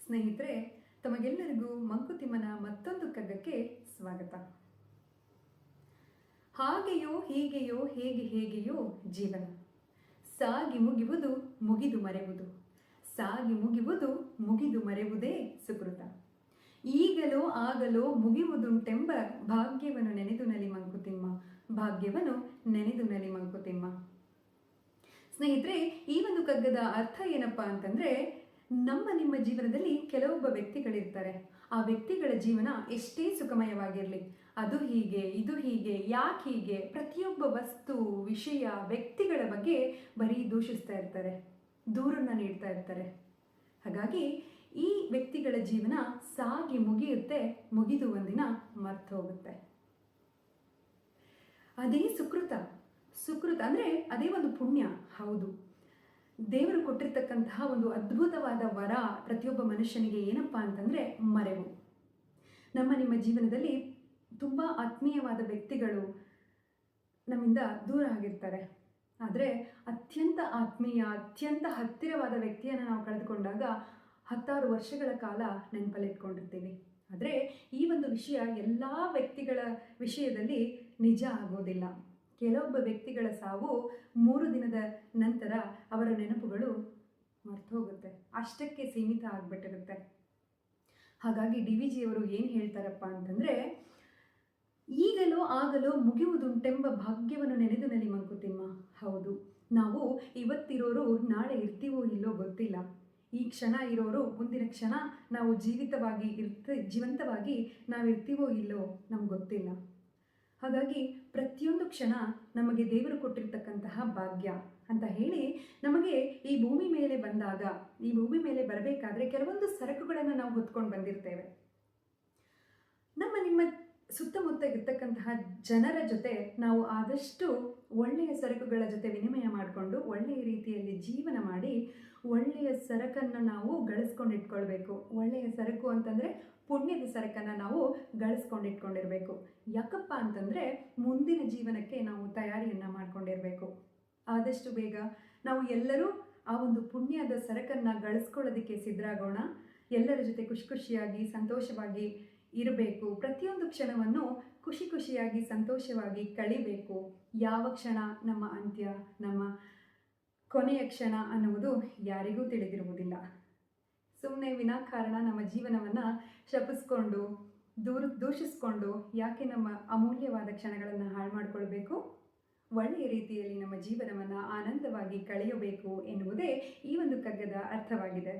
ಸ್ನೇಹಿತರೆ, ತಮಗೆಲ್ಲರಿಗೂ ಮಂಕುತಿಮ್ಮನ ಮತ್ತೊಂದು ಕಗ್ಗಕ್ಕೆ ಸ್ವಾಗತ. ಹಾಗೆಯೋ ಹೀಗೆಯೋ ಹೇಗೆಯೋ ಜೀವನ, ಸಾಗಿ ಮುಗಿಯುವುದು ಮುಗಿದು ಮರೆಯುವುದು, ಸಾಗಿ ಮುಗಿಯುವುದು ಮುಗಿದು ಮರೆಯುವುದೇ ಸುಕೃತ. ಈಗಲೋ ಆಗಲೋ ಮುಗಿಯುವುದುಂಟೆಂಬ ಭಾಗ್ಯವನ್ನು ನೆನೆದು ನಲಿ ಮಂಕುತಿಮ್ಮ, ಭಾಗ್ಯವನ್ನು ನೆನೆದು ನಲಿ ಮಂಕುತಿಮ್ಮ. ಸ್ನೇಹಿತರೆ, ಈ ಒಂದು ಕಗ್ಗದ ಅರ್ಥ ಏನಪ್ಪಾ ಅಂತಂದ್ರೆ, ನಿಮ್ಮ ಜೀವನದಲ್ಲಿ ಕೆಲವೊಬ್ಬ ವ್ಯಕ್ತಿಗಳಿರ್ತಾರೆ. ಆ ವ್ಯಕ್ತಿಗಳ ಜೀವನ ಎಷ್ಟೇ ಸುಖಮಯವಾಗಿರಲಿ, ಅದು ಹೀಗೆ ಇದು ಹೀಗೆ ಯಾಕೆ ಹೀಗೆ, ಪ್ರತಿಯೊಬ್ಬ ವಸ್ತು ವಿಷಯ ವ್ಯಕ್ತಿಗಳ ಬಗ್ಗೆ ಬರೀ ದೂಷಿಸ್ತಾ ಇರ್ತಾರೆ, ದೂರನ್ನ ನೀಡ್ತಾ ಇರ್ತಾರೆ. ಹಾಗಾಗಿ ಈ ವ್ಯಕ್ತಿಗಳ ಜೀವನ ಸಾಗಿ ಮುಗಿಯುತ್ತೆ, ಮುಗಿದು ಒಂದಿನ ಮರ್ತು ಹೋಗುತ್ತೆ. ಅದೇ ಸುಕೃತ. ಸುಕೃತ ಅಂದ್ರೆ ಅದೇ ಒಂದು ಪುಣ್ಯ. ಹೌದು, ದೇವರು ಕೊಟ್ಟಿರ್ತಕ್ಕಂತಹ ಒಂದು ಅದ್ಭುತವಾದ ವರ ಪ್ರತಿಯೊಬ್ಬ ಮನುಷ್ಯನಿಗೆ ಏನಪ್ಪಾ ಅಂತಂದ್ರೆ ಮರೆವು. ನಿಮ್ಮ ಜೀವನದಲ್ಲಿ ತುಂಬಾ ಆತ್ಮೀಯವಾದ ವ್ಯಕ್ತಿಗಳು ನಮ್ಮಿಂದ ದೂರ ಆಗಿರ್ತಾರೆ. ಆದರೆ ಅತ್ಯಂತ ಆತ್ಮೀಯ, ಅತ್ಯಂತ ಹತ್ತಿರವಾದ ವ್ಯಕ್ತಿಯನ್ನು ನಾವು ಕಳೆದುಕೊಂಡಾಗ 10 ವರ್ಷಗಳ ಕಾಲ ನೆನಪಲ್ಲಿಟ್ಕೊಂಡಿರ್ತೀವಿ. ಆದರೆ ಈ ಒಂದು ವಿಷಯ ಎಲ್ಲ ವ್ಯಕ್ತಿಗಳ ವಿಷಯದಲ್ಲಿ ನಿಜ ಆಗೋದಿಲ್ಲ. ಕೆಲವೊಬ್ಬ ವ್ಯಕ್ತಿಗಳ ಸಾವು 3 ದಿನದ ನಂತರ ಅವರ ನೆನಪುಗಳು ಮರ್ತು ಹೋಗುತ್ತೆ, ಅಷ್ಟಕ್ಕೆ ಸೀಮಿತ ಆಗ್ಬಿಟ್ಟಿರುತ್ತೆ. ಹಾಗಾಗಿ DVG ಅವರು ಏನು ಹೇಳ್ತಾರಪ್ಪ ಅಂತಂದ್ರೆ, ಈಗಲೋ ಆಗಲೋ ಮುಗಿಯುವುದುಂಟೆಂಬ ಭಾಗ್ಯವನ್ನು ನೆನೆದು ನಲಿ ಮಂಕುತಿಮ್ಮ. ಹೌದು, ನಾವು ಇವತ್ತಿರೋರು ನಾಳೆ ಇರ್ತೀವೋ ಇಲ್ಲೋ ಗೊತ್ತಿಲ್ಲ. ಈ ಕ್ಷಣ ಇರೋರು ಮುಂದಿನ ಕ್ಷಣ ನಾವು ಜೀವಂತವಾಗಿ ನಾವಿರ್ತೀವೋ ಇಲ್ಲೋ ನಮ್ಗೆ ಗೊತ್ತಿಲ್ಲ. ಹಾಗಾಗಿ ಪ್ರತಿಯೊಂದು ಕ್ಷಣ ನಮಗೆ ದೇವರು ಕೊಟ್ಟಿರ್ತಕ್ಕಂತಹ ಭಾಗ್ಯ ಅಂತ ಹೇಳಿ, ನಮಗೆ ಈ ಭೂಮಿ ಮೇಲೆ ಬಂದಾಗ, ಈ ಭೂಮಿ ಮೇಲೆ ಬರಬೇಕಾದ್ರೆ ಕೆಲವೊಂದು ಸರಕುಗಳನ್ನು ನಾವು ಹೊತ್ಕೊಂಡು ಬಂದಿರ್ತೇವೆ. ನಿಮ್ಮ ಸುತ್ತಮುತ್ತ ಇರ್ತಕ್ಕಂತಹ ಜನರ ಜೊತೆ ನಾವು ಆದಷ್ಟು ಒಳ್ಳೆಯ ಸರಕುಗಳ ಜೊತೆ ವಿನಿಮಯ ಮಾಡಿಕೊಂಡು ಒಳ್ಳೆಯ ರೀತಿಯಲ್ಲಿ ಜೀವನ ಮಾಡಿ ಒಳ್ಳೆಯ ಸರಕನ್ನು ನಾವು ಗಳಿಸ್ಕೊಂಡಿಟ್ಕೊಳ್ಬೇಕು. ಒಳ್ಳೆಯ ಸರಕು ಅಂತಂದರೆ ಪುಣ್ಯದ ಸರಕನ್ನು ನಾವು ಗಳಿಸ್ಕೊಂಡಿಟ್ಕೊಂಡಿರ್ಬೇಕು. ಯಾಕಪ್ಪ ಅಂತಂದರೆ ಮುಂದಿನ ಜೀವನಕ್ಕೆ ನಾವು ತಯಾರಿಯನ್ನು ಮಾಡ್ಕೊಂಡಿರಬೇಕು. ಆದಷ್ಟು ಬೇಗ ನಾವು ಎಲ್ಲರೂ ಆ ಒಂದು ಪುಣ್ಯದ ಸರಕನ್ನು ಗಳಿಸ್ಕೊಳ್ಳೋದಕ್ಕೆ ಸಿದ್ಧರಾಗೋಣ. ಎಲ್ಲರ ಜೊತೆ ಖುಷಿಯಾಗಿ ಸಂತೋಷವಾಗಿ ಇರಬೇಕು. ಪ್ರತಿಯೊಂದು ಕ್ಷಣವನ್ನು ಖುಷಿಯಾಗಿ ಸಂತೋಷವಾಗಿ ಕಳಿಬೇಕು. ಯಾವ ಕ್ಷಣ ನಮ್ಮ ಅಂತ್ಯ, ನಮ್ಮ ಕೊನೆಯ ಕ್ಷಣ ಅನ್ನುವುದು ಯಾರಿಗೂ ತಿಳಿದಿರುವುದಿಲ್ಲ. ಸುಮ್ಮನೆ ವಿನಾಕಾರಣ ನಮ್ಮ ಜೀವನವನ್ನು ಶಪಿಸ್ಕೊಂಡು ದೂಷಿಸ್ಕೊಂಡು ಯಾಕೆ ನಮ್ಮ ಅಮೂಲ್ಯವಾದ ಕ್ಷಣಗಳನ್ನು ಹಾಳು ಮಾಡಿಕೊಳ್ಬೇಕು? ಒಳ್ಳೆಯ ರೀತಿಯಲ್ಲಿ ನಮ್ಮ ಜೀವನವನ್ನು ಆನಂದವಾಗಿ ಕಳೆಯಬೇಕು ಎನ್ನುವುದೇ ಈ ಒಂದು ಕಗ್ಗದ ಅರ್ಥವಾಗಿದೆ.